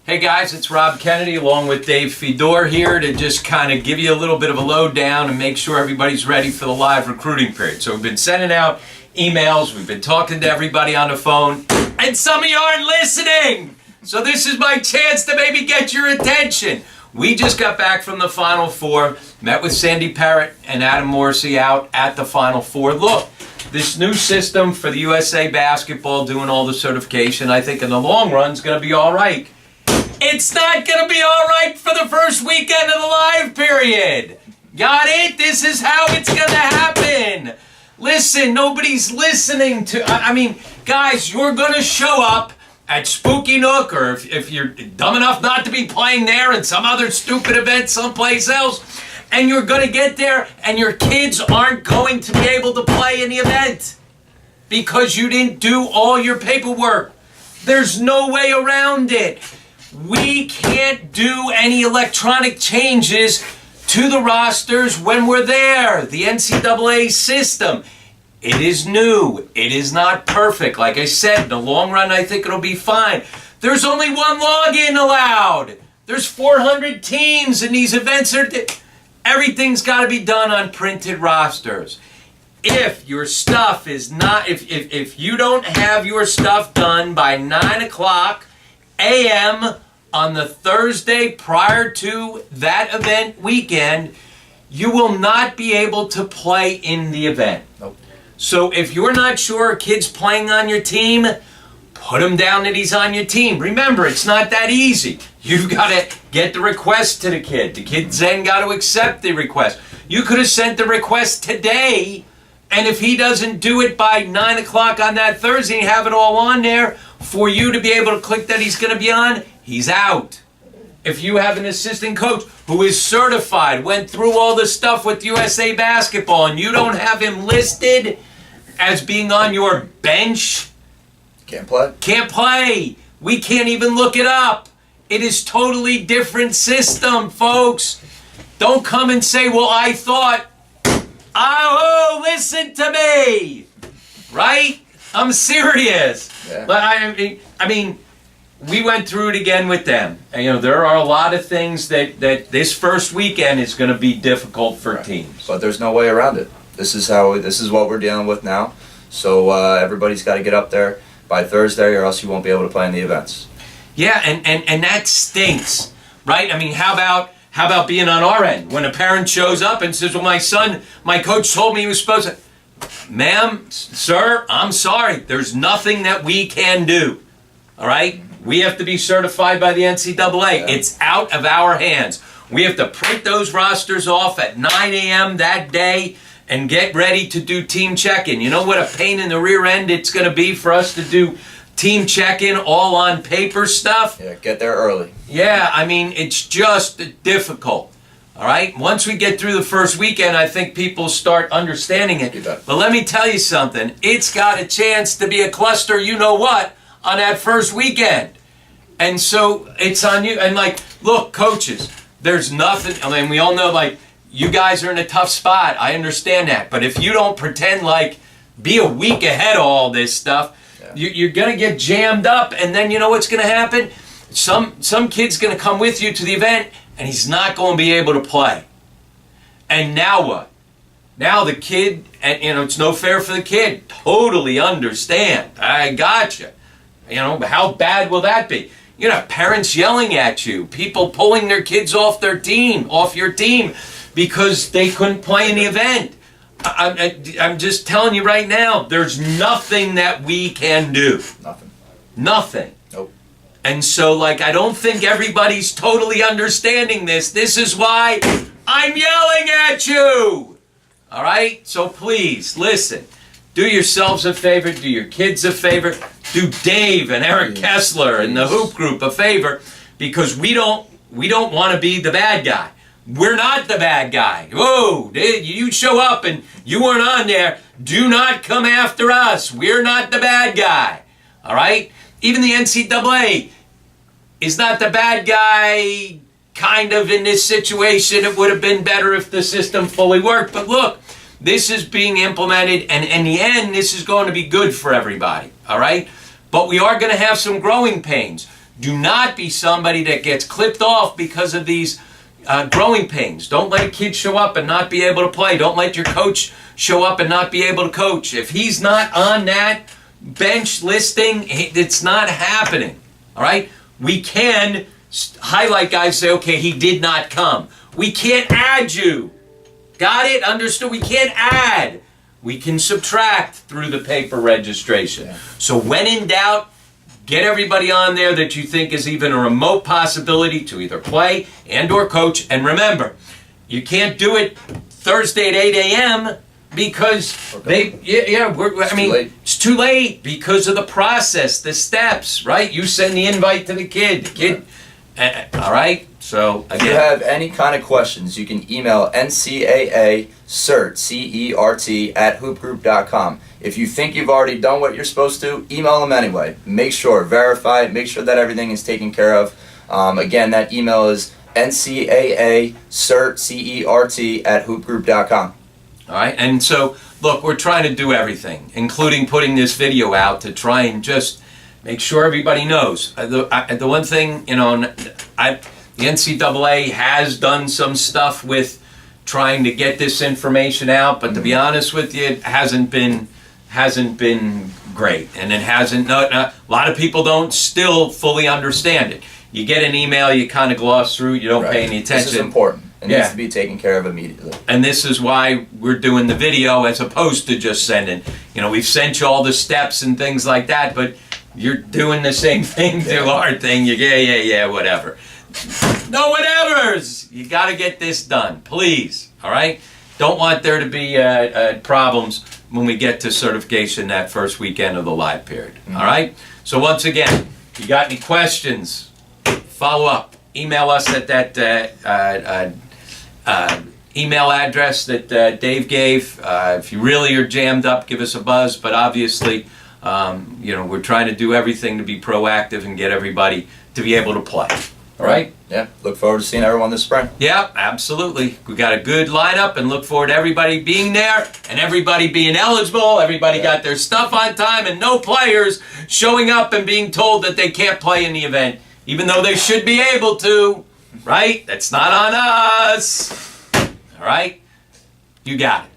Hey guys, it's Rob Kennedy along with Dave Fedor here to just kind of give you a little bit of a lowdown and make sure everybody's ready for the live recruiting period. So we've been sending out emails, we've been talking to everybody on the phone, and some of you aren't listening. So this is my chance to maybe get your attention. We just got back from the Final Four, met with Sandy Parrott and Adam Morrissey out at the Final Four. Look, this new system for the USA basketball doing all the certification, I think in the long run is going to be all right. It's not going to be all right for the first weekend of the live period. Got it? This is how it's going to happen. Listen, nobody's listening to... I mean, guys, you're going to show up at Spooky Nook, or if you're dumb enough not to be playing there in some other stupid event someplace else, and you're going to get there and your kids aren't going to be able to play in the event because you didn't do all your paperwork. There's no way around it. We can't do any electronic changes to the rosters when we're there. The NCAA system, it is new. It is not perfect. Like I said, in the long run, I think it'll be fine. There's only one login allowed. There's 400 teams, and these events are... Everything's got to be done on printed rosters. If your stuff is not... If you don't have your stuff done by 9 o'clock a.m., on the Thursday prior to that event weekend, you will not be able to play in the event. Nope. So if you're not sure a kid's playing on your team, put him down that he's on your team. Remember, it's not that easy. You've got to get the request to the kid. The kid's then got to accept the request. You could have sent the request today, and if he doesn't do it by 9 o'clock on that Thursday and have it all on there for you to be able to click that he's going to be on, he's out. If you have an assistant coach who is certified, went through all the stuff with USA Basketball, and you don't have him listed as being on your bench, Can't play. can't play. We can't even look it up. It is totally different system, folks. Don't come and say, well, I thought, oh, listen to me. Right? I'm serious. Yeah. But I mean, we went through it again with them. And, there are a lot of things that this first weekend is going to be difficult for teams. But there's no way around it. This is what we're dealing with now. So everybody's got to get up there by Thursday, or else you won't be able to play in the events. Yeah, and that stinks, right? I mean, how about being on our end when a parent shows up and says, "Well, my coach told me he was supposed to." Ma'am, sir, I'm sorry. There's nothing that we can do. All right? We have to be certified by the NCAA. Yeah. It's out of our hands. We have to print those rosters off at 9 a.m. that day and get ready to do team check-in. You know what a pain in the rear end it's going to be for us to do team check-in all on paper stuff? Yeah, get there early. Yeah, I mean, it's just difficult. All right? Once we get through the first weekend, I think people start understanding it. You bet. But let me tell you something. It's got a chance to be a cluster, you know what, on that first weekend. And so it's on you. And look, coaches, there's nothing. I mean, we all know, you guys are in a tough spot. I understand that. But if you don't pretend be a week ahead of all this stuff, you're going to get jammed up. And then you know what's going to happen? Some kid's going to come with you to the event, and he's not going to be able to play. And now what? Now the kid, and it's no fair for the kid. Totally understand. I gotcha. How bad will that be? Parents yelling at you, people pulling their kids off your team, because they couldn't play in the event. I'm just telling you right now, there's nothing that we can do. Nothing. Nope. And so, I don't think everybody's totally understanding this. This is why I'm yelling at you. All right? So please, listen. Do yourselves a favor. Do your kids a favor. Do Dave and Eric Kessler and the Hoop Group a favor, because we don't want to be the bad guy. We're not the bad guy. Whoa, you show up and you weren't on there. Do not come after us. We're not the bad guy. All right? Even the NCAA is not the bad guy kind of in this situation. It would have been better if the system fully worked. But look, this is being implemented, and in the end, this is going to be good for everybody. All right? But we are going to have some growing pains. Do not be somebody that gets clipped off because of these growing pains. Don't let a kid show up and not be able to play. Don't let your coach show up and not be able to coach. If he's not on that bench listing, it's not happening. All right? We can highlight guys, say, okay, he did not come. We can't add you. Got it? Understood? We can't add. We can subtract through the paper registration. Yeah. So when in doubt, get everybody on there that you think is even a remote possibility to either play and or coach. And remember, you can't do it Thursday at 8 a.m. because it's too late because of the process, the steps, right? You send the invite to the kid. All right? So, again. If you have any kind of questions, you can email NCAA CERT, C-E-R-T, at hoopgroup.com. If you think you've already done what you're supposed to, email them anyway. Make sure, verify it, make sure that everything is taken care of. Again, that email is NCAA CERT, C-E-R-T, at hoopgroup.com. All right? And so, look, we're trying to do everything, including putting this video out to try and just make sure everybody knows. The one thing, the NCAA has done some stuff with trying to get this information out, but to be honest with you, it hasn't been great, and it hasn't. A lot of people don't still fully understand it. You get an email, you kind of gloss through, you don't pay any attention. This is important. It needs to be taken care of immediately. And this is why we're doing the video as opposed to just sending. We've sent you all the steps and things like that, but you're doing the same thing to our thing. Whatever. No whatevers! You got to get this done, please. All right? Don't want there to be problems when we get to certification that first weekend of the live period. All right? So once again, if you got any questions, follow up. Email us at that email address that Dave gave. If you really are jammed up, give us a buzz. But obviously, we're trying to do everything to be proactive and get everybody to be able to play. All right? Yeah. Look forward to seeing everyone this spring. Yeah, absolutely. We got a good lineup and look forward to everybody being there and everybody being eligible. Everybody got their stuff on time and no players showing up and being told that they can't play in the event, even though they should be able to. Right? That's not on us. All right? You got it.